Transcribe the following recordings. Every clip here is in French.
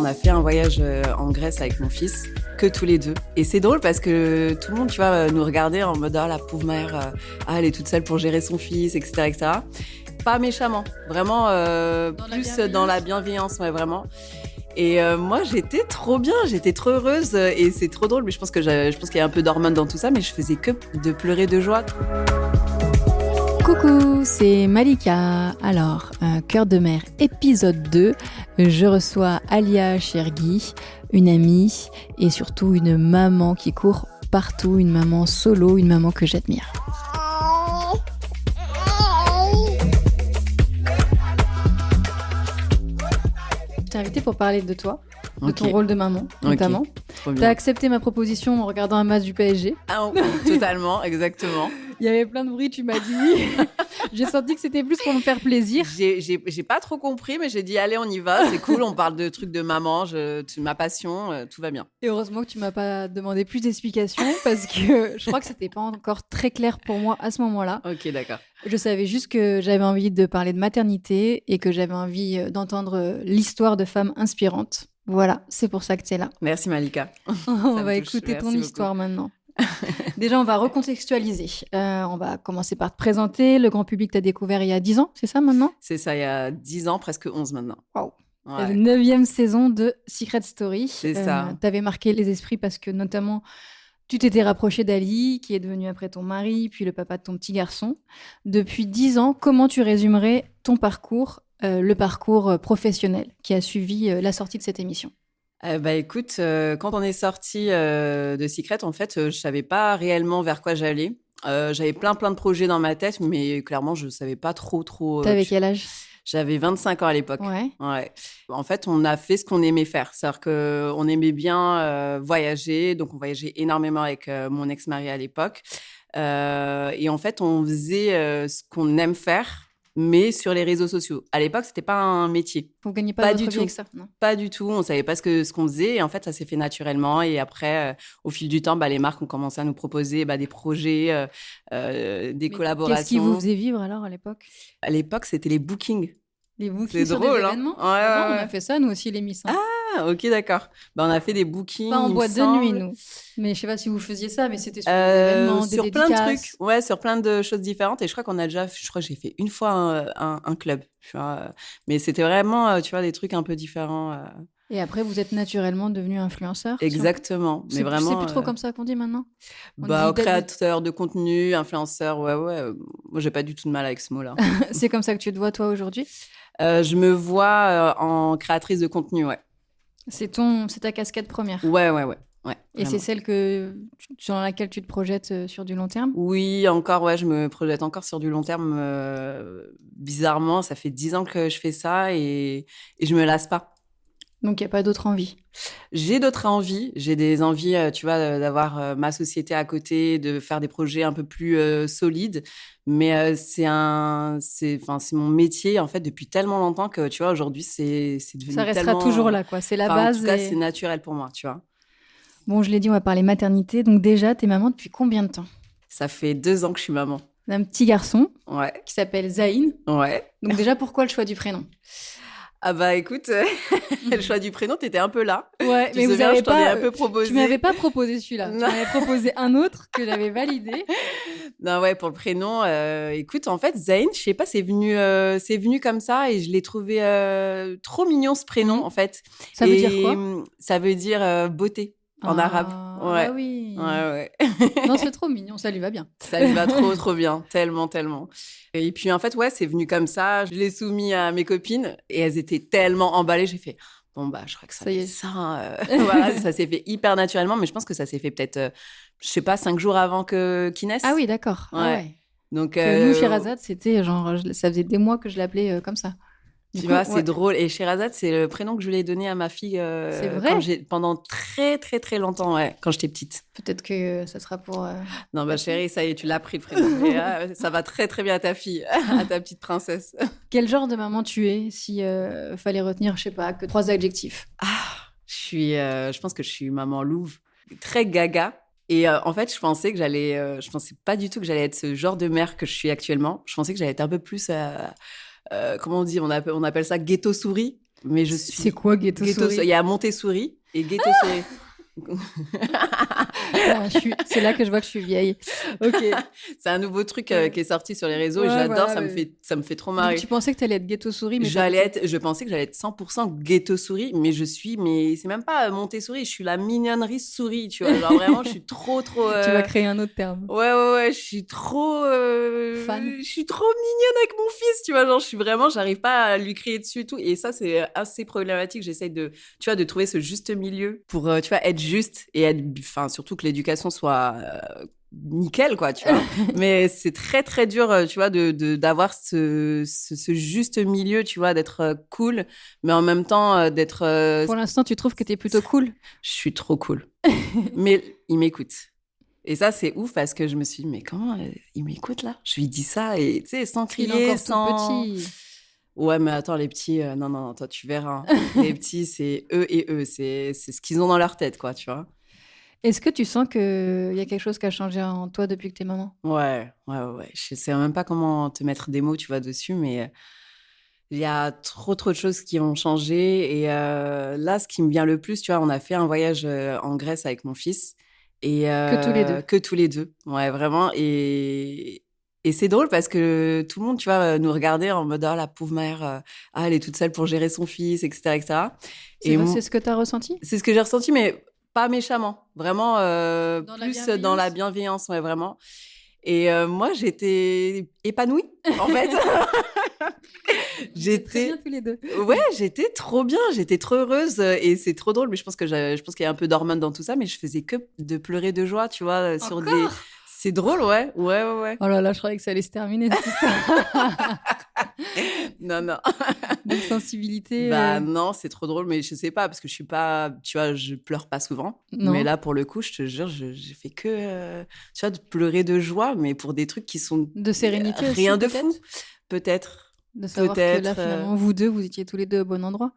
a fait un voyage en Grèce avec mon fils, que tous les deux. Et c'est drôle parce que tout le monde, tu vois, nous regardait en mode « Ah, la pauvre mère, elle est toute seule pour gérer son fils, etc. etc. » Pas méchamment, vraiment plus dans la bienveillance, ouais, vraiment. Et moi, j'étais trop bien, j'étais trop heureuse et c'est trop drôle. Mais je pense qu'il y a un peu d'hormones dans tout ça, mais je faisais que de pleurer de joie. Coucou, c'est Malika. Alors, Cœur de mère, épisode 2. Je reçois Alia Chergui, une amie et surtout une maman qui court partout, une maman solo, une maman que j'admire. Je t'ai invitée pour parler de toi, de ton rôle de maman, notamment. T'as accepté ma proposition en regardant un match du PSG. Ah, totalement, exactement. Il y avait plein de bruit, tu m'as dit. J'ai senti que c'était plus pour me faire plaisir. J'ai pas trop compris, mais j'ai dit allez, on y va, c'est cool, on parle de trucs de maman, ma passion, tout va bien. Et heureusement que tu m'as pas demandé plus d'explications parce que je crois que c'était pas encore très clair pour moi à ce moment-là. Ok, d'accord. Je savais juste que j'avais envie de parler de maternité et que j'avais envie d'entendre l'histoire de femmes inspirantes. Voilà, c'est pour ça que tu es là. Merci Malika. On va écouter ton histoire maintenant. Déjà, on va recontextualiser. On va commencer par te présenter. Le grand public t'a découvert il y a 10 ans, c'est ça maintenant ? C'est ça, il y a 10 ans, presque 11 maintenant. Waouh. Ouais. 9e saison de Secret Story. C'est ça. T'avais marqué les esprits parce que notamment, tu t'étais rapprochée d'Ali, qui est devenu après ton mari, puis le papa de ton petit garçon. Depuis 10 ans, comment tu résumerais ton parcours, le parcours professionnel qui a suivi la sortie de cette émission ? Écoute, quand on est sorti de Secret, en fait, je savais pas réellement vers quoi j'allais. J'avais plein de projets dans ma tête, mais clairement, je savais pas trop. T'avais quel âge ? J'avais 25 ans à l'époque. Ouais. En fait, on a fait ce qu'on aimait faire. C'est-à-dire qu'on aimait bien voyager. Donc, on voyageait énormément avec mon ex-mari à l'époque. Et en fait, on faisait ce qu'on aime faire, mais sur les réseaux sociaux. À l'époque, c'était pas un métier. Vous gagnez pas du votre tout vie avec ça, non ? Pas du tout. On savait pas ce qu'on faisait. Et en fait, ça s'est fait naturellement. Et après, au fil du temps, les marques ont commencé à nous proposer des projets, des collaborations. Qu'est-ce qui vous faisait vivre alors à l'époque ? À l'époque, c'était les bookings. Les bookings c'est sur drôle, des événements ? Ouais. On a fait ça, nous aussi, les Miss. Ah, ok, d'accord. On a fait des bookings. Pas en boîte de nuit, nous. Mais je sais pas si vous faisiez ça, mais c'était sur des événements, des sur dédicaces. Plein de trucs. Ouais, sur plein de choses différentes. Et je crois que j'ai fait une fois un club. Tu vois. Mais c'était vraiment, tu vois, des trucs un peu différents. Et après, vous êtes naturellement devenu influenceur. Exactement. Mais vraiment. C'est plus trop comme ça qu'on dit maintenant. Créateur de contenu, influenceur, ouais. Moi, j'ai pas du tout de mal avec ce mot-là. C'est comme ça que tu te vois, toi, aujourd'hui ? Je me vois en créatrice de contenu, ouais. C'est ta casquette première. Ouais. Et c'est celle sur laquelle tu te projettes sur du long terme ? Oui, encore, ouais, je me projette encore sur du long terme. Bizarrement, ça fait 10 ans que je fais ça et je me lasse pas. Donc, il n'y a pas d'autres envies ? J'ai d'autres envies. J'ai des envies, tu vois, d'avoir ma société à côté, de faire des projets un peu plus solides. Mais c'est mon métier, en fait, depuis tellement longtemps que, tu vois, aujourd'hui, c'est devenu tellement... Ça restera toujours là, quoi. C'est la base. En tout cas, c'est naturel pour moi, tu vois. Bon, je l'ai dit, on va parler maternité. Donc déjà, t'es maman depuis combien de temps ? Ça fait 2 ans que je suis maman. D'un petit garçon ouais. Qui s'appelle Zayn. Ouais. Donc déjà, pourquoi le choix du prénom ? Ah écoute, le choix du prénom, t'étais un peu là. Ouais, mais vous avez pas... un peu proposé. Tu m'avais pas proposé celui-là. Tu m'avais proposé un autre que j'avais validé. Non, ouais, pour le prénom, écoute, en fait, Zayn, je sais pas, c'est venu comme ça et je l'ai trouvé trop mignon ce prénom, en fait. Ça veut dire quoi ? Ça veut dire beauté en arabe. Ouais. Ah oui. Ouais. Non, c'est trop mignon, ça lui va bien. Ça lui va trop bien, tellement. Et puis en fait, ouais, c'est venu comme ça. Je l'ai soumis à mes copines et elles étaient tellement emballées. J'ai fait, je crois que ça y est. Voilà, ça s'est fait hyper naturellement, mais je pense que ça s'est fait peut-être, je sais pas, 5 jours avant qu'il naisse. Ah oui, d'accord. Ouais. Ah ouais. Donc, nous, Sherazade, c'était genre, ça faisait des mois que je l'appelais comme ça. Tu vois, c'est drôle. Et Sherazade, c'est le prénom que je lui ai donné à ma fille c'est vrai pendant très, très, très longtemps, ouais, quand j'étais petite. Peut-être que ça sera pour... Non, chérie, ça y est, tu l'as pris, le prénom. Et, ça va très, très bien à ta fille, à ta petite princesse. Quel genre de maman tu es si fallait retenir, je sais pas, que 3 adjectifs ? Je pense que je suis maman louve, très gaga. Et en fait, je pensais pas du tout que j'allais être ce genre de mère que je suis actuellement. Je pensais que j'allais être un peu plus... comment on dit, on appelle ça ghetto souris. Mais je C'est suis quoi Ghetto Souris? Il y a Montessori et Ghetto Souris. Ah, c'est là que je vois que je suis vieille. Ok. C'est un nouveau truc Ouais. qui est sorti sur les réseaux et Ouais, j'adore, voilà, ça me fait trop Du coup, marrer. tu pensais que tu allais être Ghetto Souris, mais pas du tout. Je pensais que j'allais être 100% ghetto souris, mais c'est même pas Montessori, je suis la mignonnerie souris, tu vois. Genre vraiment, je suis trop. Tu vas créer un autre terme. Ouais, je suis trop. Fan. Je suis trop mignonne avec mon fils, tu vois. Genre, j'arrive pas à lui crier dessus et tout. Et ça, c'est assez problématique. J'essaye tu vois, de trouver ce juste milieu pour, tu vois, être juste et enfin, surtout que l'éducation soit nickel, quoi, tu vois. Mais c'est très dur, tu vois, d'avoir ce juste milieu, tu vois, d'être cool, mais en même temps, d'être. Pour l'instant, tu trouves que t'es plutôt cool. Je suis trop cool. Mais il m'écoute. Et ça, c'est ouf parce que je me suis dit, mais comment il m'écoute là? Je lui dis ça et tu sais, sans Il est crier, encore tout sans. petit. Ouais, mais attends, les petits, non, toi, tu verras. Hein. Les petits, c'est eux et eux. C'est ce qu'ils ont dans leur tête, quoi, tu vois. Est-ce que tu sens qu'il y a quelque chose qui a changé en toi depuis que t'es maman? Ouais. Je sais même pas comment te mettre des mots, tu vois, dessus, mais il y a trop de choses qui ont changé. Et là, ce qui me vient le plus, tu vois, on a fait un voyage en Grèce avec mon fils. Et Que tous les deux. que tous les deux. Ouais, vraiment. Et c'est drôle parce que tout le monde, tu vois, nous regardait en mode, ah, la pauvre mère, elle est toute seule pour gérer son fils, etc., etc. C'est Et vrai, c'est ce que t'as ressenti? c'est ce que j'ai ressenti, mais pas méchamment. Vraiment, Dans la plus dans la bienveillance, ouais, vraiment. Et moi, j'étais épanouie, en fait. Très bien tous les deux. Ouais, j'étais trop bien, j'étais trop heureuse et c'est trop drôle. Mais je pense qu'il y a un peu d'hormones dans tout ça, mais je faisais que de pleurer de joie, tu vois, sur des. Encore? C'est drôle, ouais. Oh là là, je croyais que ça allait se terminer cette histoire. Non. De sensibilité. Bah non, c'est trop drôle, mais je sais pas parce que je suis pas, tu vois, je pleure pas souvent. Non. Mais là, pour le coup, je te jure, j'ai fait que, tu vois, de pleurer de joie, mais pour des trucs qui sont De sérénité aussi, rien de peut-être? fou, peut-être. De savoir que là, finalement, vous deux, vous étiez tous les deux au bon endroit.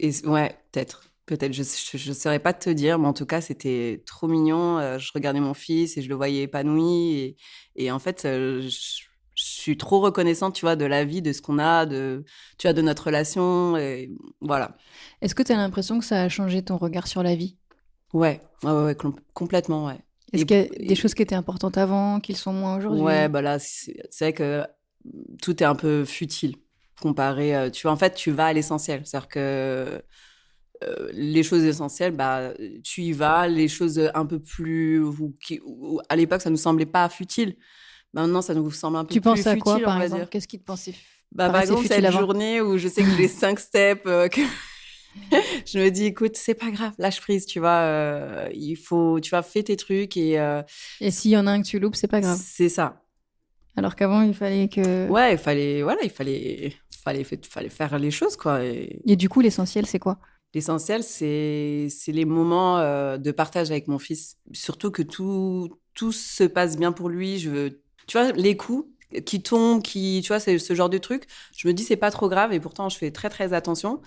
Et ouais, peut-être. Peut-être, je saurais pas te dire, mais en tout cas, c'était trop mignon. Je regardais mon fils et je le voyais épanoui. Et en fait, je suis trop reconnaissante, tu vois, de la vie, de ce qu'on a, tu vois, de notre relation. Et voilà. Est-ce que tu as l'impression que ça a changé ton regard sur la vie? Ouais, complètement, ouais. Est-ce qu'il y a des choses qui étaient importantes avant, qu'ils sont moins aujourd'hui? Ouais, bah là, c'est vrai que tout est un peu futile comparé. Tu vois, en fait, tu vas à l'essentiel. C'est-à-dire que les choses essentielles, bah, tu y vas. Les choses un peu plus. À l'époque, ça nous semblait pas futile. Maintenant, ça nous semble un peu Tu plus penses à futile, quoi, on par va exemple? dire. Qu'est-ce qui te Par paraissait exemple, futile cette avant? journée où je sais que j'ai 5 steps, que je me dis, écoute, c'est pas grave, lâche prise, tu vois. Il faut, tu vois, fais tes trucs et Et s'il y en a un que tu loupes, c'est pas grave. c'est ça. Alors qu'avant, il fallait que... Ouais, il fallait faire les choses, quoi. Et du coup, l'essentiel, c'est quoi? L'essentiel, c'est les moments de partage avec mon fils. Surtout que tout se passe bien pour lui. Tu vois, les coups qui tombent, tu vois, c'est ce genre de truc. Je me dis, c'est pas trop grave et pourtant, je fais très attention.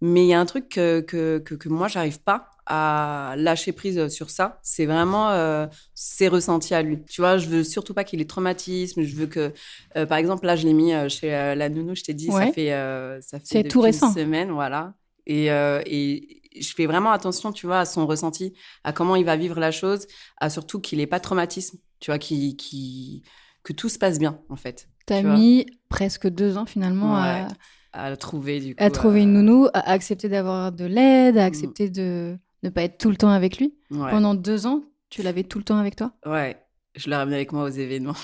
Mais il y a un truc que moi, j'arrive pas à lâcher prise sur ça. C'est vraiment ses ressentis à lui. Tu vois, je veux surtout pas qu'il ait de traumatisme. Je veux que, par exemple, là, je l'ai mis chez la nounou, je t'ai dit, Ouais. ça fait C'est depuis tout récent. une semaine, voilà. Et je fais vraiment attention, tu vois, à son ressenti, à comment il va vivre la chose, à surtout qu'il n'ait pas de traumatisme, tu vois, que tout se passe bien, en fait. T'as tu vois. mis presque 2 ans, finalement, Ouais, à trouver, du coup. à trouver une nounou, à accepter d'avoir de l'aide, à accepter de ne pas être tout le temps avec lui. Ouais. Pendant 2 ans, tu l'avais tout le temps avec toi? Ouais, je l'ai ramené avec moi aux événements.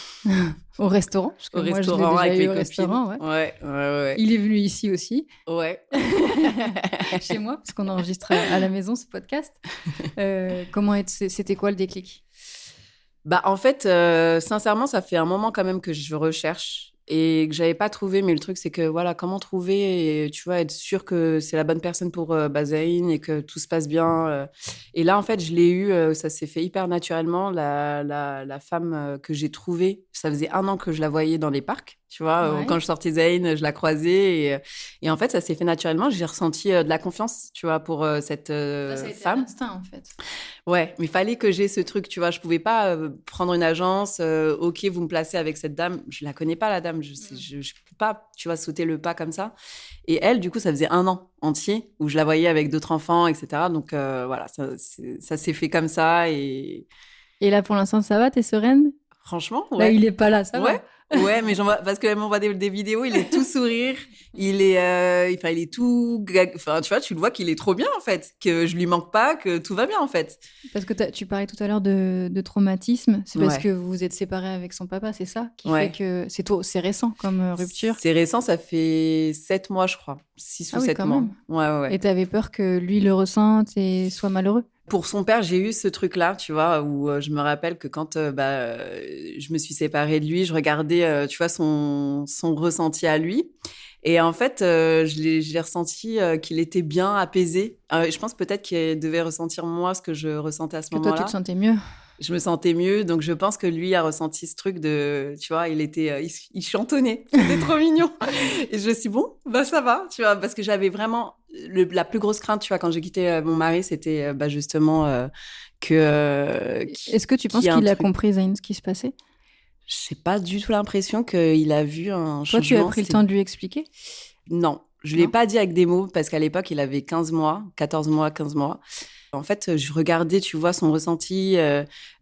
Au restaurant? Parce que Au moi, restaurant, je l'ai déjà avec eu mes au copines. restaurant, ouais. Ouais. Il est venu ici aussi. Ouais. Chez moi, parce qu'on enregistre à la maison ce podcast. C'était quoi le déclic? Bah, en fait, sincèrement, ça fait un moment quand même que je recherche et que j'avais pas trouvé. Mais le truc, c'est que voilà, comment trouver et tu vois, être sûr que c'est la bonne personne pour Bazaïn et que tout se passe bien. Et là, en fait, je l'ai eu, ça s'est fait hyper naturellement. La femme que j'ai trouvée, ça faisait 1 an que je la voyais dans les parcs. Tu vois, Ouais. quand je sortais Zayn, je la croisais et en fait, ça s'est fait naturellement. J'ai ressenti de la confiance, tu vois, pour cette femme. Instinct, en fait. Ouais, mais il fallait que j'ai ce truc, tu vois. Je pouvais pas prendre une agence. Ok, vous me placez avec cette dame. Je la connais pas, la dame. flemme. Je peux pas, tu vois, sauter le pas comme ça. Et elle, du coup, ça faisait 1 an entier où je la voyais avec d'autres enfants, etc. Donc, voilà, ça s'est fait comme ça. Et Et là, pour l'instant, ça va, t'es sereine? franchement, Là, ouais. il est pas là, ça Ouais. va. Ouais, mais parce qu'elle m'envoie des vidéos, il est tout sourire, il est tout, enfin, tu vois, tu le vois qu'il est trop bien, en fait, que je lui manque pas, que tout va bien, en fait. Parce que tu parlais tout à l'heure de traumatisme. C'est parce Ouais. que vous vous êtes séparés avec son papa, c'est ça qui Ouais. fait que c'est récent comme rupture. C'est récent, ça fait 7 mois, je crois. 6 Ah ou oui, 7 quand mois. même. Ouais. Et t'avais peur que lui le ressente et soit malheureux. Pour son père, j'ai eu ce truc-là, tu vois, où je me rappelle que quand je me suis séparée de lui, je regardais, tu vois, son ressenti à lui. Et en fait, je l'ai ressenti qu'il était bien apaisé. Je pense peut-être qu'il devait ressentir moi ce que je ressentais à ce Que toi, tu te moment-là. sentais mieux. Je me sentais mieux, donc je pense que lui a ressenti ce truc de, tu vois, il chantonnait, c'était trop mignon. Et je me suis dit, bon, bah ça va, tu vois, parce que j'avais vraiment la plus grosse crainte, tu vois, quand j'ai quitté mon mari, c'était justement Est-ce que tu qu'il penses y a un qu'il a truc. compris, Zayn, ce qui se passait? J'ai pas du tout l'impression qu'il a vu un Toi, tu as changement. pris le temps de lui expliquer? Non, je Non. l'ai pas dit avec des mots, parce qu'à l'époque, il avait 15 mois, 14 mois, 15 mois. En fait, je regardais, tu vois, son ressenti.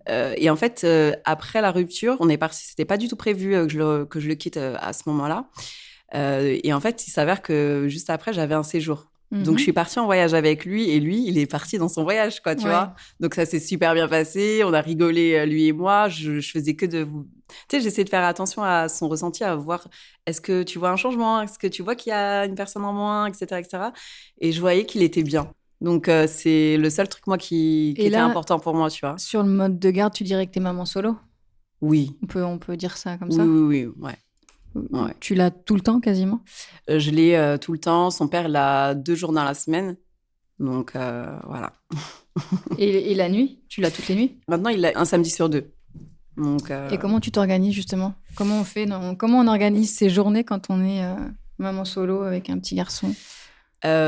Et en fait, après la rupture, on est parti. C'était pas du tout prévu que je le quitte à ce moment-là. Et en fait, il s'avère que juste après, j'avais un séjour. Donc, je suis partie en voyage avec lui et lui, il est parti dans son voyage, quoi, tu Ouais. vois. Donc, ça s'est super bien passé. On a rigolé, lui et moi. Je faisais que de... Tu sais, j'essaie de faire attention à son ressenti, à voir est-ce que tu vois un changement, est-ce que tu vois qu'il y a une personne en moins, etc., etc. Et je voyais qu'il était bien. Donc, c'est le seul truc, moi, qui Et était là, important pour moi, tu vois. sur le mode de garde, tu dirais que t'es maman solo? Oui. On peut dire ça comme Oui, ça? oui, oui, ouais. Ouais. Tu l'as tout le temps, quasiment? Je l'ai tout le temps. Son père l'a 2 jours dans la semaine. Donc, voilà. Et la nuit? Tu l'as toutes les nuits? Maintenant, il a un samedi sur 2. Donc, Et comment tu t'organises, justement? Comment on fait comment on organise ces journées quand on est maman solo avec un petit garçon?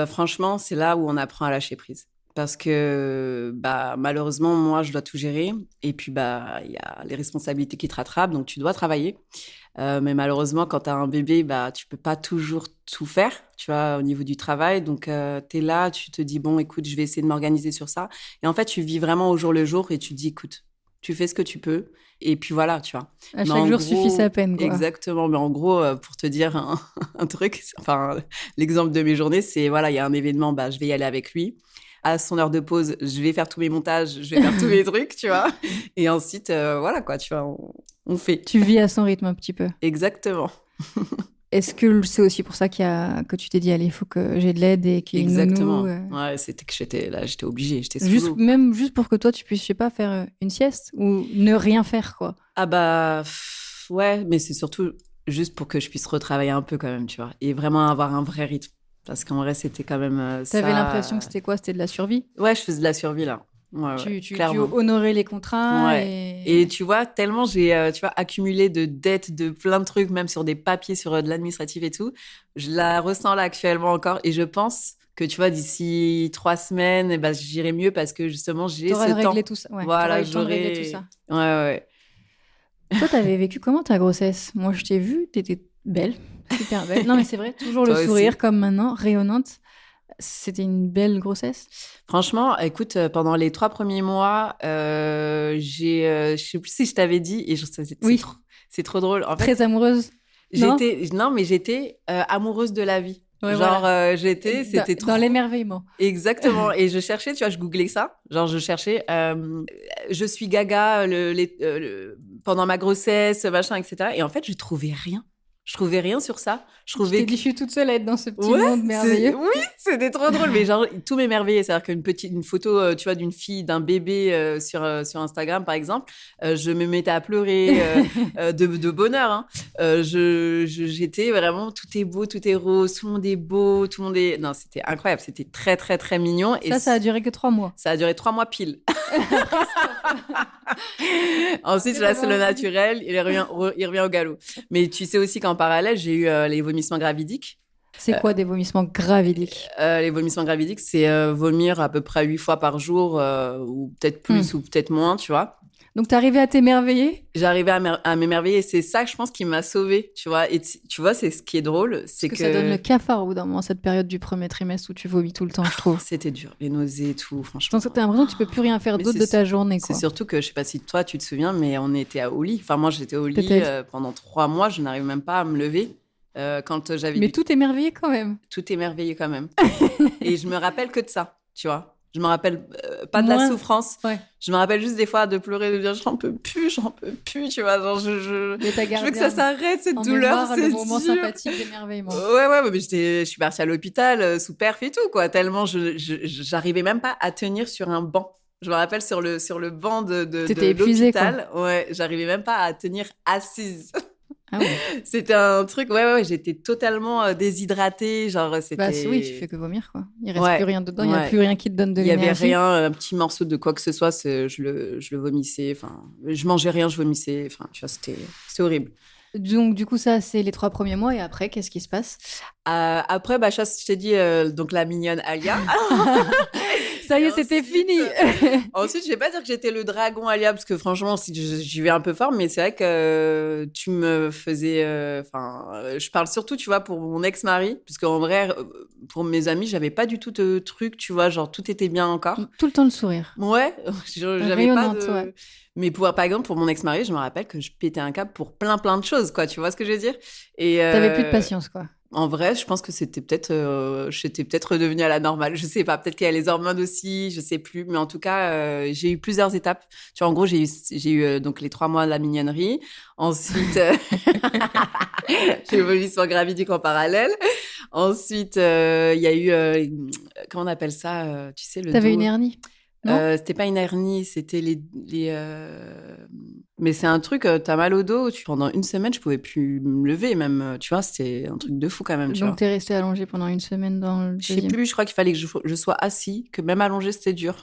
franchement, c'est là où on apprend à lâcher prise. Parce que malheureusement, moi, je dois tout gérer. Et puis, il y a les responsabilités qui te rattrapent. Donc, tu dois travailler. Mais malheureusement, quand tu as un bébé, tu peux pas toujours tout faire, tu vois, au niveau du travail. Donc, tu es là, tu te dis, bon, écoute, je vais essayer de m'organiser sur ça. Et en fait, tu vis vraiment au jour le jour et tu te dis, écoute, tu fais ce que tu peux. Et puis voilà, tu vois. À Mais chaque en jour gros, suffit sa peine, quoi. exactement. Mais en gros, pour te dire un truc, enfin, l'exemple de mes journées, c'est, voilà, il y a un événement, je vais y aller avec lui. À son heure de pause, je vais faire tous mes montages, je vais faire tous mes trucs, tu vois. Et ensuite, voilà, quoi, tu vois, on fait. Tu vis à son rythme un petit peu. Exactement. Est-ce que c'est aussi pour ça que tu t'es dit, allez, il faut que j'ai de l'aide et qu'il y ait une Exactement. nounou, Ouais, c'était que j'étais obligée, j'étais sous juste, l'eau. même juste pour que toi, tu puisses, je sais pas, faire une sieste ou ne rien faire, quoi. Ah ouais, mais c'est surtout juste pour que je puisse retravailler un peu quand même, tu vois. Et vraiment avoir un vrai rythme. Parce qu'en vrai, c'était quand même ça. T'avais l'impression que c'était quoi? C'était de la survie? Ouais, je faisais de la survie, là. Ouais, Tu clairement. honorais les contrats Ouais. Et tu vois, tellement j'ai tu vois, accumulé de dettes, de plein de trucs, même sur des papiers, sur de l'administratif et tout. Je la ressens là actuellement encore. Et je pense que, tu vois, d'ici 3 semaines, j'irai mieux parce que justement, j'ai t'auras ce temps. réglé tout ça. Ouais, Voilà, t'auras eu le temps de régler tout ça. Ouais. Toi, t'avais vécu comment ta grossesse? Moi, je t'ai vue, t'étais belle, super belle. Non, mais c'est vrai, toujours le Toi sourire aussi. comme maintenant, rayonnante. C'était une belle grossesse. Franchement, écoute, pendant les 3 premiers mois, je sais plus si je t'avais dit, et Oui. C'est trop drôle. En fait, Très amoureuse. Non, j'étais amoureuse de la vie. Ouais, Genre, voilà. c'était trop. Dans l'émerveillement. Exactement. Et je cherchais, tu vois, je googlais ça. Genre, je cherchais, je suis gaga pendant ma grossesse, machin, etc. Et en fait, je trouvais rien. Je trouvais rien sur ça. Je Je trouvais t'ai dit, je suis toute seule à être dans ce petit Ouais, monde merveilleux. oui, c'était trop drôle. Mais genre, tout m'émerveillait. C'est-à-dire une photo, tu vois, d'une fille, d'un bébé sur Instagram, par exemple, je me mettais à pleurer de bonheur. Hein. J'étais vraiment, tout est beau, tout est rose, tout le monde est beau, tout le monde est... Non, c'était incroyable. C'était très, très, très mignon. Ça a duré que 3 mois. Ça a duré 3 mois pile. Ensuite, je C'est laisse le vraiment naturel, il revient au galop. Mais tu sais aussi qu'en parallèle, j'ai eu les vomissements gravidiques. C'est quoi des vomissements gravidiques? Les vomissements gravidiques, c'est vomir à peu près 8 fois par jour, ou peut-être plus, ou peut-être moins, tu vois. Donc, t'arrivais à t'émerveiller? J'arrivais à m'émerveiller. C'est ça, je pense, qui m'a sauvée, tu vois. Et tu vois, c'est ce qui est drôle, c'est Parce que ça donne le cafard au bout d'un moment, cette période du premier trimestre où tu vomis tout le temps, je trouve. C'était dur, les nausées et tout, Je franchement. pense que t'as l'impression que tu peux plus rien faire Mais d'autre de ta journée, quoi. C'est surtout que, je sais pas si toi, tu te souviens, mais on était au lit. Enfin, moi, j'étais au lit Peut-être. pendant 3 mois. Je n'arrivais même pas à me lever. Quand j'avais Mais tout émerveillé quand même. tout émerveillé quand même. Et je me rappelle que de ça, tu vois. Je me rappelle pas de la Moins. souffrance. Ouais. Je me rappelle juste des fois de pleurer, de dire j'en peux plus, tu vois. Genre, Mais t'as je gardé veux que ça s'arrête, cette en douleur, mémoire c'est le moment dur. sympathique d'émerveillement. Ouais, mais je suis partie à l'hôpital sous perf et tout, quoi. Tellement j'arrivais même pas à tenir sur un banc. Je me rappelle sur le banc de T'étais épuisée, l'hôpital. Ouais, j'arrivais même pas à tenir assise. Ah ouais. C'était un truc, ouais, j'étais totalement déshydratée, genre c'était... Bah oui, tu fais que vomir, quoi. Il reste Ouais, plus rien dedans, il y a ouais. plus rien qui te donne de Il y avait l'énergie. rien, un petit morceau de quoi que ce soit, je le vomissais, enfin, je mangeais rien, je vomissais, enfin, tu vois, c'était horrible. Donc, du coup, ça, c'est les 3 premiers mois. Et après, qu'est-ce qui se passe? Après, bah, je t'ai dit, donc la mignonne Alia. Ça y est, Et c'était ensuite, fini. Ensuite, je vais pas dire que j'étais le dragon Alia, parce que franchement, si j'y vais un peu fort, mais c'est vrai que tu me faisais. Enfin, je parle surtout, tu vois, pour mon ex-mari, parce qu'en vrai, pour mes amis, j'avais pas du tout de truc, tu vois, genre tout était bien encore. Tout le temps le sourire. Ouais, j'avais pas Rayonnante, de. ouais. Mais par exemple, pour mon ex-mari, je me rappelle que je pétais un câble pour plein de choses, quoi. Tu vois ce que je veux dire? Et T'avais plus de patience, quoi. en vrai, je pense que j'étais peut-être redevenue à la normale. Je sais pas. Peut-être qu'il y a les hormones aussi. Je sais plus. Mais en tout cas, j'ai eu plusieurs étapes. Tu vois, en gros, j'ai eu donc les 3 mois de la mignonnerie. Ensuite, j'ai vomi sur gravidique en parallèle. Ensuite, il y a eu comment on appelle ça? Tu sais, le T'avais dos. une hernie? Non. C'était pas une hernie, c'était mais c'est un truc, t'as mal au dos, pendant une semaine, je pouvais plus me lever même, tu vois, c'était un truc de fou quand même, tu vois. Donc, t'es resté allongée pendant une semaine dans le Je sais deuxième. plus, je crois qu'il fallait que je sois assis, que même allongé, c'était dur.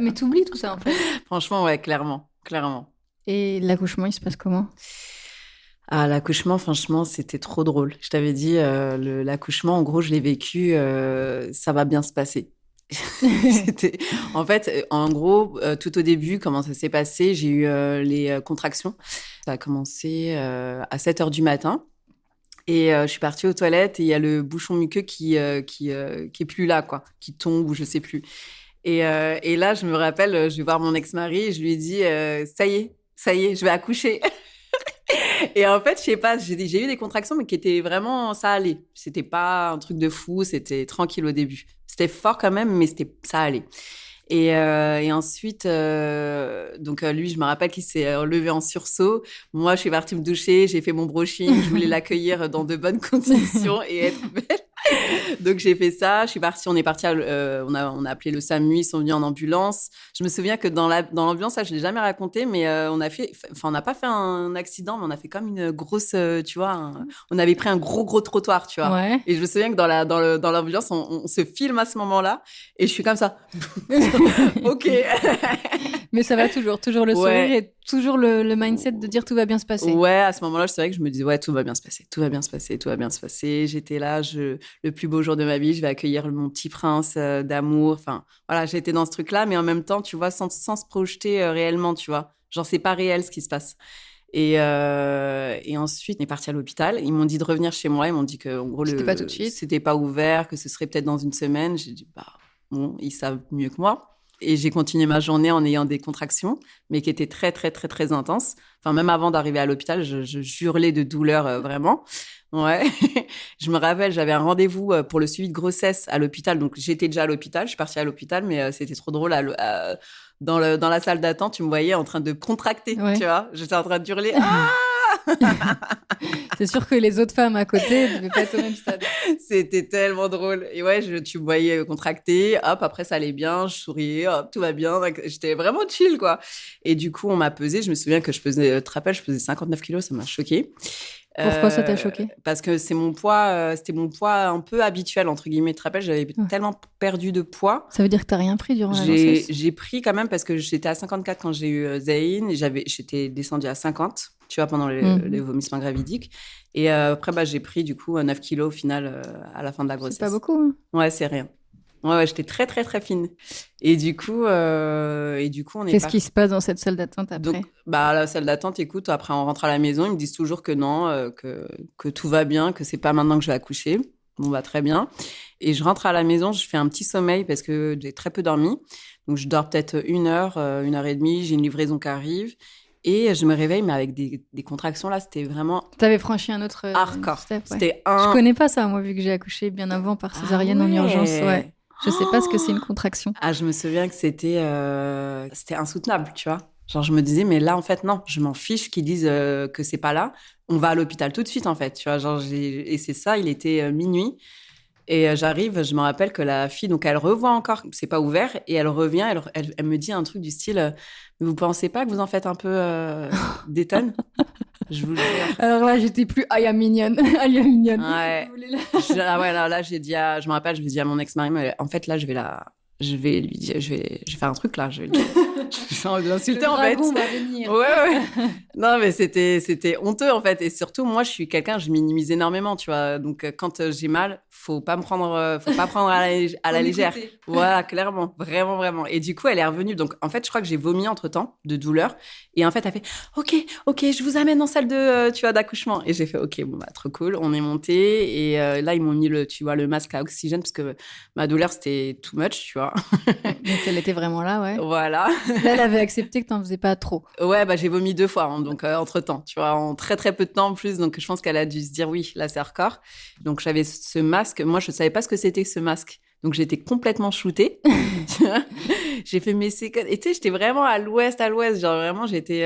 Mais t'oublies tout ça, en fait. Franchement, ouais, clairement. Et l'accouchement, il se passe comment? Ah, l'accouchement, franchement, c'était trop drôle. Je t'avais dit, l'accouchement, en gros, je l'ai vécu, ça va bien se passer. En fait, en gros, tout au début, comment ça s'est passé, j'ai eu les contractions. Ça a commencé à 7 heures du matin. Et je suis partie aux toilettes et il y a le bouchon muqueux qui est plus là, quoi, qui tombe ou je sais plus. Et là, je me rappelle, je vais voir mon ex-mari et je lui ai dit, ça y est, je vais accoucher. Et en fait, je sais pas, j'ai eu des contractions, mais qui étaient vraiment, ça allait. C'était pas un truc de fou, c'était tranquille au début. C'était fort quand même, mais ça allait. Et ensuite, donc lui, je me rappelle qu'il s'est levé en sursaut. Moi, je suis partie me doucher, j'ai fait mon brushing, je voulais l'accueillir dans de bonnes conditions et être belle. Donc j'ai fait ça, on est parti, on a appelé le SAMU, ils sont venus en ambulance. Je me souviens que dans l'ambulance, ça je l'ai jamais raconté, mais on n'a pas fait un accident, mais on a fait comme une grosse, tu vois, on avait pris un gros trottoir, tu vois. Ouais. Et je me souviens que dans l'ambulance, on se filme à ce moment-là, et je suis comme ça. Ok. Mais ça va toujours le sourire et toujours le mindset de dire tout va bien se passer. Ouais, à ce moment-là, c'est vrai que je me disais, ouais, tout va bien se passer. J'étais là, le plus beau jour de ma vie, je vais accueillir mon petit prince d'amour. Enfin, voilà, j'étais dans ce truc-là, mais en même temps, tu vois, sans se projeter réellement, tu vois. Genre, c'est pas réel ce qui se passe. Et ensuite, on est parti à l'hôpital. Ils m'ont dit de revenir chez moi. Ils m'ont dit que, en gros, C'était pas tout de suite. c'était pas ouvert, que ce serait peut-être dans une semaine. J'ai dit, bah, bon, ils savent mieux que moi. Et j'ai continué ma journée en ayant des contractions, mais qui étaient très, très, très, très intenses. Enfin, même avant d'arriver à l'hôpital, je hurlais de douleur, vraiment. Ouais. Je me rappelle, j'avais un rendez-vous pour le suivi de grossesse à l'hôpital. Donc, j'étais déjà à l'hôpital. Je suis partie à l'hôpital, mais c'était trop drôle. Dans la salle d'attente, tu me voyais en train de contracter, Ouais. tu vois. J'étais en train de hurler. Ah. C'est sûr que les autres femmes à côté ne devaient pas être au même stade. C'était tellement drôle. Et ouais, tu me voyais contracter. Hop, après, ça allait bien. Je souriais. Hop, tout va bien. Donc, j'étais vraiment chill, quoi. Et du coup, on m'a pesé. Je me souviens que je pesais 59 kilos. Ça m'a choquée. Pourquoi ça t'a choquée? Parce que c'était mon poids un peu habituel, entre guillemets. Tu te rappelles, j'avais tellement perdu de poids. Ça veut dire que t'as rien pris durant la grossesse? J'ai pris quand même parce que j'étais à 54 quand j'ai eu Zayn. Et j'étais descendue à 50, tu vois, pendant les vomissements gravidiques. Et après, j'ai pris du coup 9 kilos au final à la fin de la grossesse. C'est pas beaucoup. Hein. Ouais, c'est rien. Ouais, j'étais très, très, très fine. Et du coup, on est Qu'est-ce parti. qui se passe dans cette salle d'attente après? Donc, bah, la salle d'attente, écoute, après, on rentre à la maison. Ils me disent toujours que non, que tout va bien, que c'est pas maintenant que je vais accoucher. Bon, bah, très bien. Et je rentre à la maison, je fais un petit sommeil parce que j'ai très peu dormi. Donc, je dors peut-être 1 heure et demie. J'ai une livraison qui arrive. Et je me réveille, mais avec des contractions là, c'était vraiment T'avais franchi un autre hardcore. step, ouais. C'était Je un. connais pas ça, moi, vu que j'ai accouché bien avant par Ah césarienne en urgence. Ouais. ouais! Je sais pas ce que c'est une Oh contraction. ah, je me souviens que c'était insoutenable, tu vois. Genre, je me disais, mais là, en fait, non, je m'en fiche qu'ils disent que c'est pas là. On va à l'hôpital tout de suite, en fait, tu vois. Genre, et c'est ça, il était minuit. Et j'arrive, je me rappelle que la fille, donc elle revoit encore, c'est pas ouvert, et elle revient, elle me dit un truc du style, mais vous pensez pas que vous en faites un peu des tonnes? Je vous jure. Alors là, j'étais plus Aya mignonne. Aya mignonne. Ouais. Je voulais la- Ah ouais, là, j'ai dit je me rappelle, je lui ai dit à mon ex-mari, mais en fait, là, je vais lui dire, je vais faire un truc là, j'ai envie de Le l'insulter en fait. dragon va venir. Ouais, ouais. Non, mais c'était honteux en fait. Et surtout, moi, je suis quelqu'un, je minimise énormément, tu vois. Donc, quand j'ai mal, faut pas prendre à la légère. Voilà, clairement, vraiment, vraiment. Et du coup, elle est revenue. Donc, en fait, je crois que j'ai vomi entre-temps de douleur. Et en fait, elle fait, ok, je vous amène en salle tu vois, d'accouchement. Et j'ai fait, ok, bon, bah, trop cool. On est monté. Et là, ils m'ont mis tu vois, le masque à oxygène parce que ma douleur, c'était too much, tu vois. Donc elle était vraiment là, ouais. Voilà. Là, elle avait accepté que t'en faisais pas trop. Ouais, bah, j'ai vomi 2 fois, hein, donc entre-temps, tu vois, en très très peu de temps en plus. Donc je pense qu'elle a dû se dire oui, là c'est hardcore. Donc j'avais ce masque. Moi, je savais pas ce que c'était que ce masque. Donc j'étais complètement shootée. Tu vois. J'ai fait mes séquelles. Et tu sais, j'étais vraiment à l'ouest. Genre vraiment, j'étais.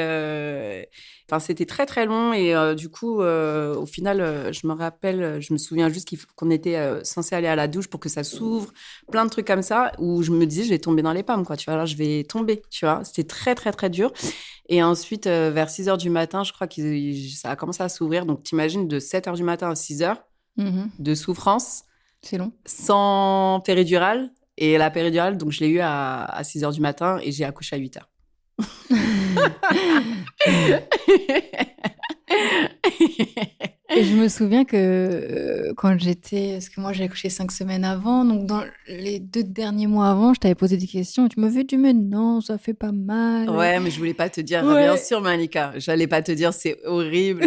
Enfin, c'était très très long. Et du coup, au final, je me rappelle, je me souviens juste qu'on était censé aller à la douche pour que ça s'ouvre. Plein de trucs comme ça où je me disais, je vais tomber dans les pommes, quoi. Tu vois, alors je vais tomber, tu vois. C'était très très très dur. Et ensuite, vers 6 heures du matin, je crois que ça a commencé à s'ouvrir. Donc, t'imagines de 7 heures du matin à 6 heures Mhm. de souffrance C'est long. sans péridurale. Et la péridurale, donc je l'ai eue à 6 heures du matin et j'ai accouché à 8 heures. Et je me souviens que quand j'étais... Parce que moi, j'ai accouché 5 semaines avant. Donc, dans les 2 derniers mois avant, je t'avais posé des questions. Tu m'avais dit, mais non, ça fait pas mal. Ouais, mais je voulais pas te dire, Ouais. bien sûr, Malika. J'allais pas te dire, c'est horrible.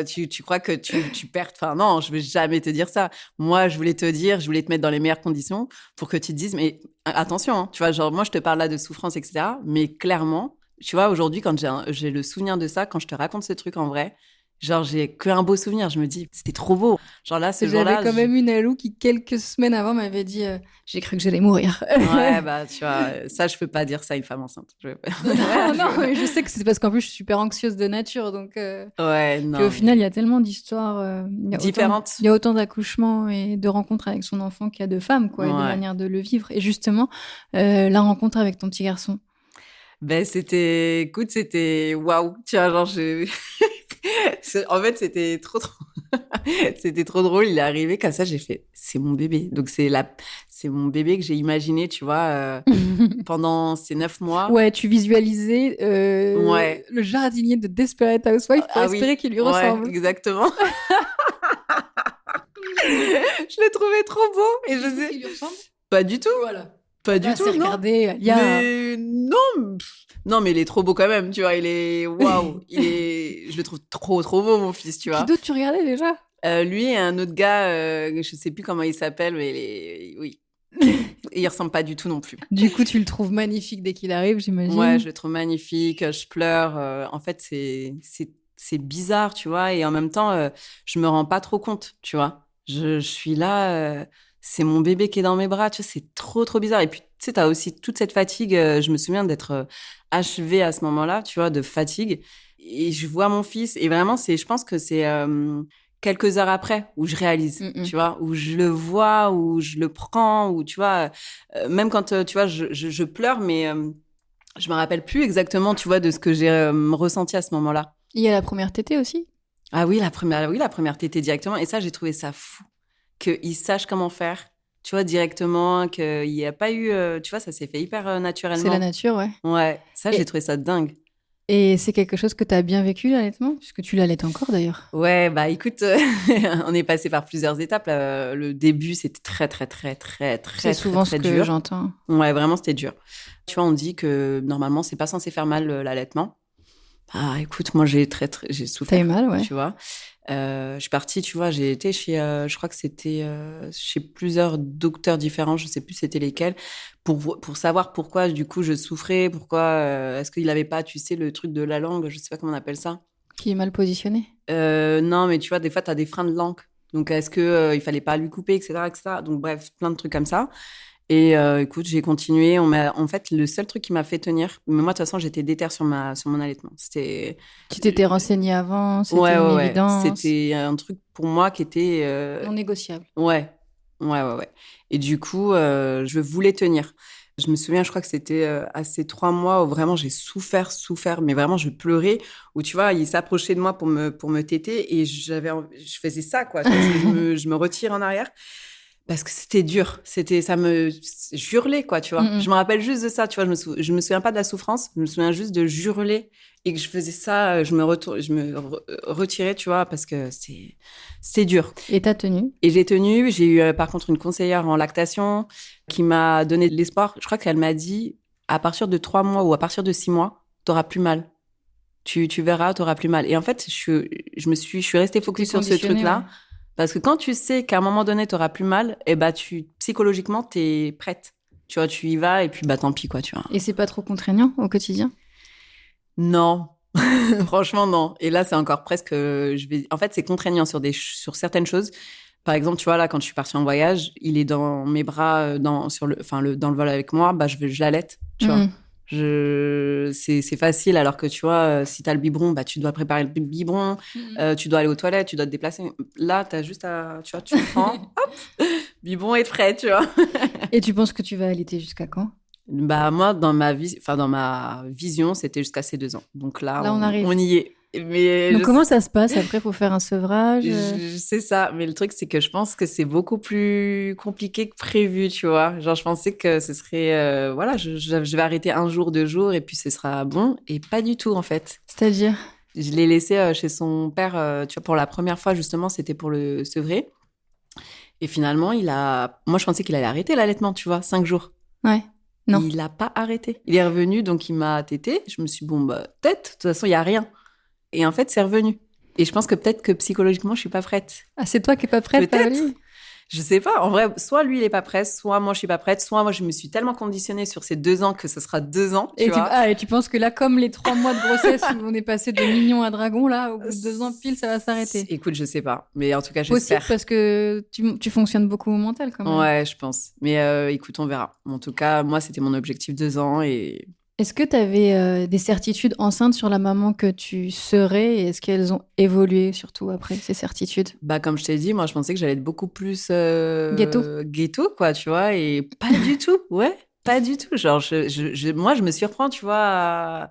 Tu crois que tu perds. Enfin, non, je vais jamais te dire ça. Moi, je voulais te mettre dans les meilleures conditions pour que tu te dises, mais attention, hein, tu vois, genre, moi, je te parle là de souffrance, etc. Mais clairement, tu vois, aujourd'hui, quand j'ai le souvenir de ça, quand je te raconte ce truc en vrai, genre, j'ai qu'un beau souvenir. Je me dis, c'était trop beau. Genre là, ce jour-là. J'avais quand même une Alou qui, quelques semaines avant, m'avait dit j'ai cru que j'allais mourir. Ouais, bah, tu vois, ça, je peux pas dire ça à une femme enceinte. Non, mais je sais que c'est parce qu'en plus, je suis super anxieuse de nature. Donc, Ouais, puis non. au final, il y a tellement d'histoires Différentes. Il y a autant d'accouchements et de rencontres avec son enfant qu'il y a de femmes, quoi, et de Ouais. manière de le vivre. Et justement, la rencontre avec ton petit garçon. Ben, écoute, c'était waouh. Tu vois, genre, en fait, c'était trop, c'était trop drôle. Il est arrivé comme ça, j'ai fait, c'est mon bébé. Donc, c'est mon bébé que j'ai imaginé, tu vois, pendant ces 9 mois. Ouais, tu visualisais Ouais. le jardinier de Desperate Housewives pour Ah espérer oui. qu'il lui Ouais, ressemble. exactement. Je l'ai trouvé trop beau. Et je sais. Qu'il lui ressemble. Pas du tout. Voilà. Pas du tout, non. Regardez, il y a... Mais non, non, mais il est trop beau quand même, tu vois. Il est waouh, je le trouve trop trop beau mon fils, tu vois. Qui d'autre tu regardais déjà? Lui et un autre gars, je sais plus comment il s'appelle, mais oui, et il ressemble pas du tout non plus. Du coup, tu le trouves magnifique dès qu'il arrive, j'imagine. Ouais, je le trouve magnifique, je pleure. En fait, c'est bizarre, tu vois, et en même temps, je me rends pas trop compte, tu vois. Je suis là. C'est mon bébé qui est dans mes bras, tu vois, c'est trop, trop bizarre. Et puis, tu sais, t'as aussi toute cette fatigue. Je me souviens d'être achevée à ce moment-là, tu vois, de fatigue. Et je vois mon fils. Et vraiment, je pense que c'est quelques heures après où je réalise, tu vois, où je le vois, où je le prends, où, tu vois, même quand, tu vois, je pleure, mais je me rappelle plus exactement, tu vois, de ce que j'ai ressenti à ce moment-là. Il y a la première tétée aussi? Ah oui, la première tétée directement. Et ça, j'ai trouvé ça fou. Qu'ils sachent comment faire, tu vois, directement, qu'il n'y a pas eu... tu vois, ça s'est fait hyper naturellement. C'est la nature, ouais. Ouais, ça, j'ai trouvé ça dingue. Et c'est quelque chose que tu as bien vécu, l'allaitement? Puisque tu l'allaites encore, d'ailleurs. Ouais, bah écoute, on est passé par plusieurs étapes. Le début, c'était très, très, très, très, C'est très, très, souvent ce très que dur. j'entends. Ouais, vraiment, c'était dur. Tu vois, on dit que normalement, c'est pas censé faire mal l'allaitement. Ah, écoute, moi, j'ai T'as eu souffert, mal, ouais. tu vois. Je suis partie, tu vois, j'ai été chez, je crois que c'était chez plusieurs docteurs différents, je sais plus c'était lesquels, pour savoir pourquoi, du coup, je souffrais, pourquoi, est-ce qu'il avait pas, tu sais, le truc de la langue, je sais pas comment on appelle ça. Qui est mal positionné. Non, mais tu vois, des fois, tu as des freins de langue. Donc, est-ce que il fallait pas lui couper, etc., etc. Donc, bref, plein de trucs comme ça. Et écoute, j'ai continué. En fait, le seul truc qui m'a fait tenir, mais moi, de toute façon, j'étais déterre sur mon allaitement. C'était, Tu t'étais renseigné avant, c'était ouais, une ouais, ouais. évidence. C'était un truc pour moi qui était, Non négociable. ouais, ouais, ouais, ouais. Et du coup, je voulais tenir. Je me souviens, je crois que c'était à ces 3 mois où vraiment j'ai souffert, souffert, mais vraiment je pleurais. Où tu vois, il s'approchait de moi pour me téter et je faisais ça, quoi. Tu vois, je me retire en arrière. Parce que c'était dur, ça me hurlait, quoi, tu vois. Mm, Je me rappelle juste de ça, tu vois. Je me souviens pas de la souffrance, je me souviens juste de hurler et que je faisais ça, je me retirais, tu vois, parce que c'était dur. Et t'as tenu. Et j'ai tenu. J'ai eu par contre une conseillère en lactation qui m'a donné de l'espoir. Je crois qu'elle m'a dit à partir de 3 mois ou à partir de 6 mois, t'auras plus mal. Tu verras, t'auras plus mal. Et en fait, je suis restée T'es focus sur ce conditionné, ouais. truc-là. Parce que quand tu sais qu'à un moment donné, tu auras plus mal, eh ben, psychologiquement, tu es prête. Tu vois, tu y vas et puis bah tant pis, quoi, tu vois. Et c'est pas trop contraignant au quotidien? Non, franchement, non. Et là, c'est encore presque. En fait, c'est contraignant sur certaines choses. Par exemple, tu vois, là, quand je suis partie en voyage, il est dans mes bras, dans le vol avec moi, bah, je l'allaite, tu vois. Mm. C'est facile, alors que tu vois, si tu as le biberon, bah, tu dois préparer le biberon, Mm. tu dois aller aux toilettes, tu dois te déplacer. Là, tu as juste à, tu vois, tu le prends, hop, biberon est prêt, tu vois. Et tu penses que tu vas allaiter jusqu'à quand? Bah, moi, dans ma vision, c'était jusqu'à ces 2 ans. Donc là, Là, on arrive. on y est. Mais Donc, comment ça se passe? Après, il faut faire un sevrage. je sais ça. Mais le truc, c'est que je pense que c'est beaucoup plus compliqué que prévu, tu vois. Genre, je pensais que ce serait, voilà, je vais arrêter un jour, 2 jours, et puis ce sera bon. Et pas du tout, en fait. C'est-à-dire? Je l'ai laissé chez son père, tu vois, pour la première fois, justement, c'était pour le sevrer. Et finalement, moi, je pensais qu'il allait arrêter l'allaitement, tu vois, 5 jours. Ouais. Non. Il n'a pas arrêté. Il est revenu, donc il m'a tété. Je me suis dit, bon, bah, peut-être, de toute façon, il n'y a rien. Et en fait, c'est revenu. Et je pense que peut-être que psychologiquement, je suis pas prête. Ah, c'est toi qui n'es pas prête, Peut-être. Paoli? Je sais pas. En vrai, soit lui, il est pas prêt, soit moi, je suis pas prête, soit moi, je me suis tellement conditionnée sur ces 2 ans que ce sera 2 ans, tu vois. Et tu penses que là, comme les 3 mois de grossesse où on est passé de mignon à dragon, là, au bout de 2 ans pile, ça va s'arrêter? Écoute, je sais pas. Mais en tout cas, Possible j'espère. parce que tu fonctionnes beaucoup au mental quand même. Ouais, je pense. Mais écoute, on verra. En tout cas, moi, c'était mon objectif 2 ans et Est-ce que tu avais des certitudes enceintes sur la maman que tu serais et est-ce qu'elles ont évolué surtout après ces certitudes? bah, comme je t'ai dit, moi, je pensais que j'allais être beaucoup plus Ghetto? ghetto, quoi, tu vois, et pas du tout, ouais, pas du tout. Genre, moi, je me surprends, tu vois,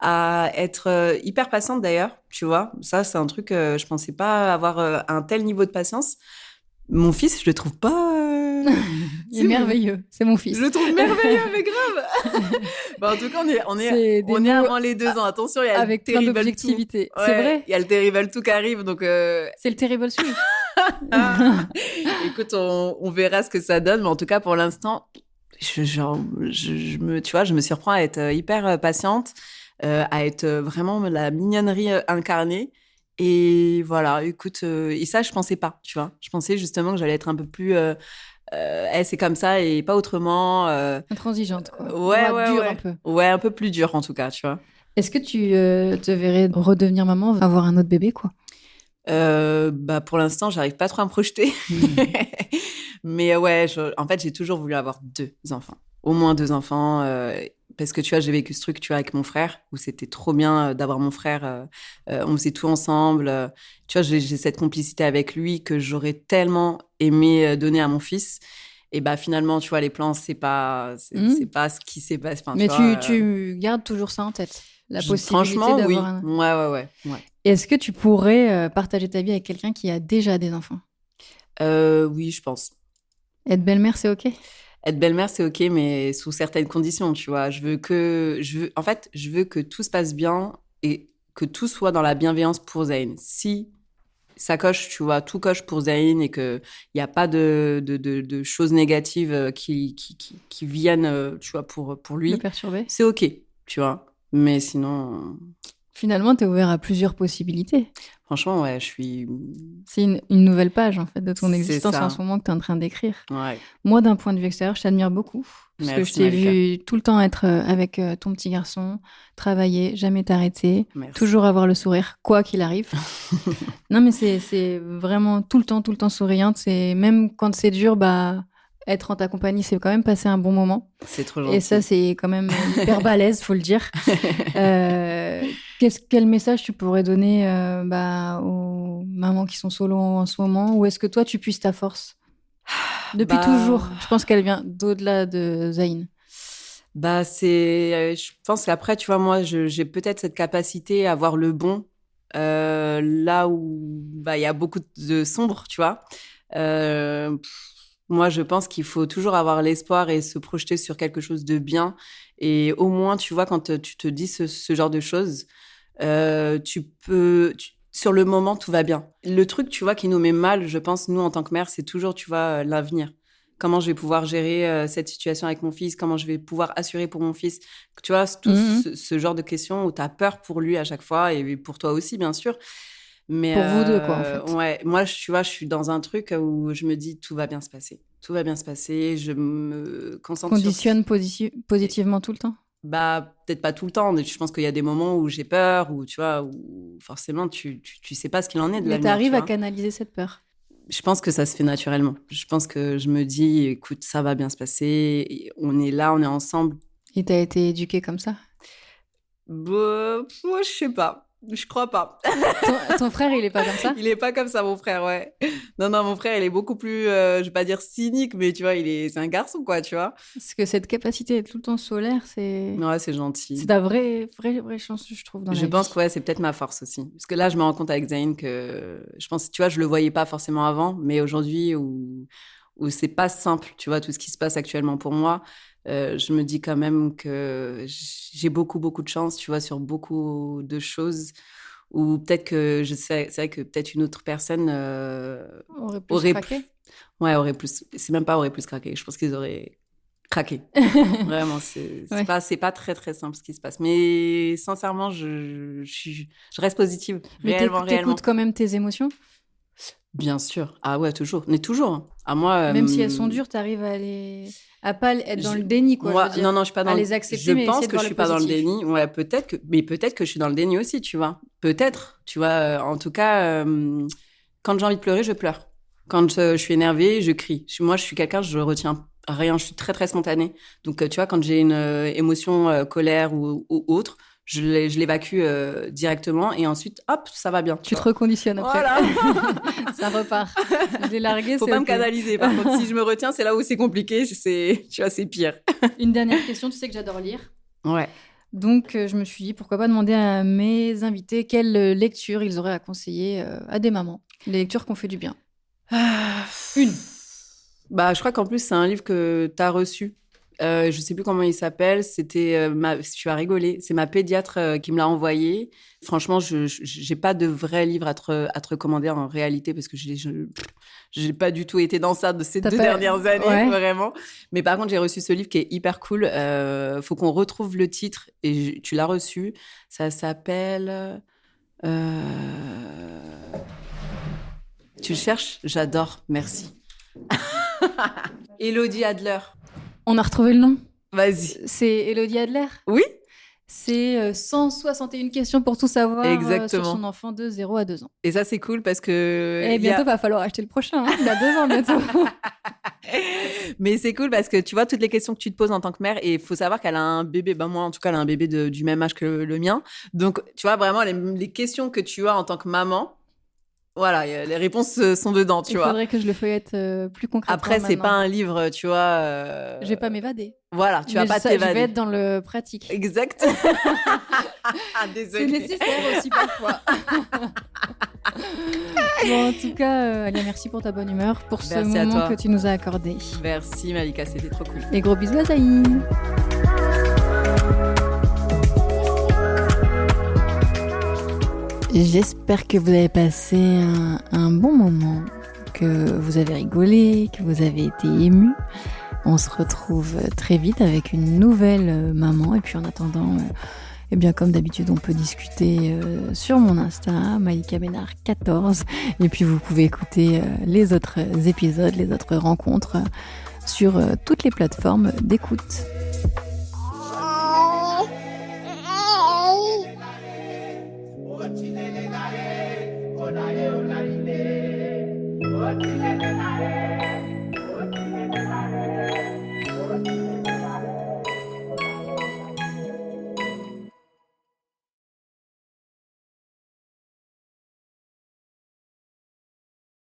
à être hyper patiente d'ailleurs, tu vois. Ça, c'est un truc, je pensais pas avoir un tel niveau de patience. Mon fils, je le trouve pas. Il est merveilleux, c'est mon fils. Je le trouve merveilleux, mais grave. Bah, en tout cas, C'est des on est mots avant les 2 ans. Attention, il y a avec le plein Terrible 2. d'objectivité. Ouais, C'est vrai? il y a le Terrible 2 qui arrive, donc C'est le Terrible Sweet. écoute, on verra ce que ça donne, mais en tout cas, pour l'instant, tu vois, je me surprends à être hyper patiente, à être vraiment la mignonnerie incarnée. Et voilà, écoute, et ça, je pensais pas, tu vois. Je pensais justement que j'allais être un peu plus, c'est comme ça et pas autrement. Intransigeante, quoi. Ouais, Droite, ouais, dure un ouais. peu. Ouais, un peu plus dur en tout cas, tu vois. Est-ce que tu te verrais redevenir maman, avoir un autre bébé, quoi? Bah pour l'instant, j'arrive pas trop à me projeter. Mais ouais, en fait, j'ai toujours voulu avoir 2 enfants. Au moins 2 enfants. Parce que tu vois, j'ai vécu ce truc, tu vois, avec mon frère, où c'était trop bien d'avoir mon frère. On faisait tout ensemble. Tu vois, j'ai cette complicité avec lui que j'aurais tellement aimé donner à mon fils. Et bah finalement, tu vois, les plans, c'est pas ce qui s'est passé. Enfin, tu Mais vois, tu gardes toujours ça en tête, la possibilité franchement, oui. d'avoir un... Ouais, ouais, ouais. Ouais. Est-ce que tu pourrais partager ta vie avec quelqu'un qui a déjà des enfants? Oui, je pense. Être belle-mère, c'est OK? Être belle-mère, c'est OK, mais sous certaines conditions, tu vois. Je veux que tout se passe bien et que tout soit dans la bienveillance pour Zayn. Si ça coche, tu vois, tout coche pour Zayn et qu'il n'y a pas de choses négatives qui viennent, tu vois, pour Le lui, perturber. c'est OK, tu vois. Mais sinon, Finalement, tu es ouvert à plusieurs possibilités. franchement, ouais, je suis... C'est une nouvelle page, en fait, de ton C'est existence ça. en ce moment que tu es en train d'écrire. Ouais, Moi, d'un point de vue extérieur, je t'admire beaucoup. Parce que je merci t'ai Malika. vu tout le temps être avec ton petit garçon, travailler, jamais t'arrêter, Merci. toujours avoir le sourire, quoi qu'il arrive. Non, mais c'est vraiment tout le temps souriante. C'est même quand c'est dur, bah, être en ta compagnie, c'est quand même passer un bon moment. C'est trop gentil. Et ça, c'est quand même hyper balèze, faut le dire. Quel message tu pourrais donner aux mamans qui sont solo en ce moment? Ou est-ce que toi, tu puisses ta force? Depuis toujours. Je pense qu'elle vient d'au-delà de Zayn. Bah, je pense qu'après, tu vois, moi, j'ai peut-être cette capacité à voir le bon là où bah, il y a beaucoup de sombre, tu vois. Moi, je pense qu'il faut toujours avoir l'espoir et se projeter sur quelque chose de bien. Et au moins, tu vois, quand tu te dis ce genre de choses, sur le moment, tout va bien. Le truc, tu vois, qui nous met mal, je pense, nous, en tant que mère, c'est toujours, tu vois, l'avenir. Comment je vais pouvoir gérer cette situation avec mon fils, comment je vais pouvoir assurer pour mon fils. Tu vois, tout ce genre de questions où tu as peur pour lui à chaque fois et pour toi aussi, bien sûr. Mais pour vous deux, quoi, en fait. Ouais, moi, tu vois, je suis dans un truc où je me dis tout va bien se passer. Tout va bien se passer. Je me concentre Conditionne positivement tout le temps? Bah, peut-être pas tout le temps. Mais je pense qu'il y a des moments où j'ai peur, où tu vois, où forcément tu sais pas ce qu'il en est de Mais l'avenir. tu arrives tu à vois. canaliser cette peur? Je pense que ça se fait naturellement. Je pense que je me dis, écoute, ça va bien se passer. On est là, on est ensemble. Et t'as été éduquée comme ça? Bah, moi, je sais pas. Je crois pas. Ton frère, il est pas comme ça? Il est pas comme ça, mon frère, ouais. Non, mon frère, il est beaucoup plus, je vais pas dire cynique, mais tu vois, c'est un garçon, quoi, tu vois. Parce que cette capacité d'être tout le temps solaire, c'est Ouais, c'est gentil. ta vraie chance, je trouve, dans la Je pense vie. que ouais, c'est peut-être ma force aussi. Parce que là, je me rends compte avec Zayn que je pense, tu vois, je le voyais pas forcément avant, mais aujourd'hui où c'est pas simple, tu vois, tout ce qui se passe actuellement pour moi, je me dis quand même que j'ai beaucoup, beaucoup de chance, tu vois, sur beaucoup de choses. Ou peut-être que c'est vrai que peut-être une autre personne Aurait plus craqué? Ouais, aurait plus. C'est même pas aurait plus craqué. Je pense qu'ils auraient craqué. Vraiment, Ouais. c'est pas très très simple ce qui se passe. Mais sincèrement, je reste positive, Mais réellement. t'écoutes quand même tes émotions? Bien sûr. Ah ouais, toujours. Mais toujours. Hein. À moi. Même si elles sont dures, t'arrives à pas être dans le déni, quoi, Moi, je veux dire. non, je suis pas À les accepter, Je mais pense essayer de que je voir suis le pas dans le positif. déni. Ouais, mais peut-être que je suis dans le déni aussi, tu vois. Peut-être, tu vois. En tout cas, quand j'ai envie de pleurer, je pleure. Quand je suis énervée, je crie. Moi, je suis quelqu'un, je retiens rien. Je suis très très spontanée. Donc, tu vois, quand j'ai une émotion, colère ou autre, je l'évacue directement et ensuite, hop, ça va bien. Tu te reconditionnes après. Voilà. Ça repart. Je l'ai largué, Faut c'est pas me OK. canaliser. Par contre, si je me retiens, c'est là où c'est compliqué. Tu vois, c'est pire. Une dernière question, tu sais que j'adore lire. Ouais. Donc, je me suis dit, pourquoi pas demander à mes invités quelle lecture ils auraient à conseiller à des mamans. Les lectures qui ont fait du bien. Une. Bah, je crois qu'en plus, c'est un livre que tu as reçu. Je sais plus comment il s'appelle. C'était tu vas rigoler. C'est ma pédiatre qui me l'a envoyé. Franchement, je j'ai pas de vrai livre à te recommander en réalité parce que j'ai pas du tout été dans ça de ces T'as 2 pas- dernières années, Ouais. vraiment. Mais par contre, j'ai reçu ce livre qui est hyper cool. Faut qu'on retrouve le titre et tu l'as reçu. Ça s'appelle. Tu le cherches? J'adore. Merci. Élodie Adler. On a retrouvé le nom. Vas-y. C'est Élodie Adler. Oui? C'est 161 questions pour tout savoir Exactement. sur son enfant de 0 à 2 ans. Et ça, c'est cool parce que. Et bientôt, va falloir acheter le prochain. Hein. Il a 2 ans bientôt. Mais c'est cool parce que tu vois toutes les questions que tu te poses en tant que mère et il faut savoir qu'elle a un bébé. Ben moi, en tout cas, elle a un bébé du même âge que le mien. Donc, tu vois, vraiment, les questions que tu as en tant que maman, voilà, les réponses sont dedans, tu Il vois. faudrait que je le feuillette plus concrètement. Après, c'est maintenant. pas un livre, tu vois. Je vais pas m'évader. Voilà, tu vas Mais pas je vais t'évader. être dans le pratique. Exact. C'est Désolée. nécessaire aussi parfois. Bon, en tout cas, Alia, merci pour ta bonne humeur, pour ce Merci à moment toi. que tu nous as accordé. Merci Malika, c'était trop cool. Et gros bisous à Zaïne. J'espère que vous avez passé un bon moment, que vous avez rigolé, que vous avez été ému. On se retrouve très vite avec une nouvelle maman. Et puis en attendant, eh bien comme d'habitude, on peut discuter sur mon Insta, Malika Ménard 14. Et puis vous pouvez écouter les autres épisodes, les autres rencontres sur toutes les plateformes d'écoute. What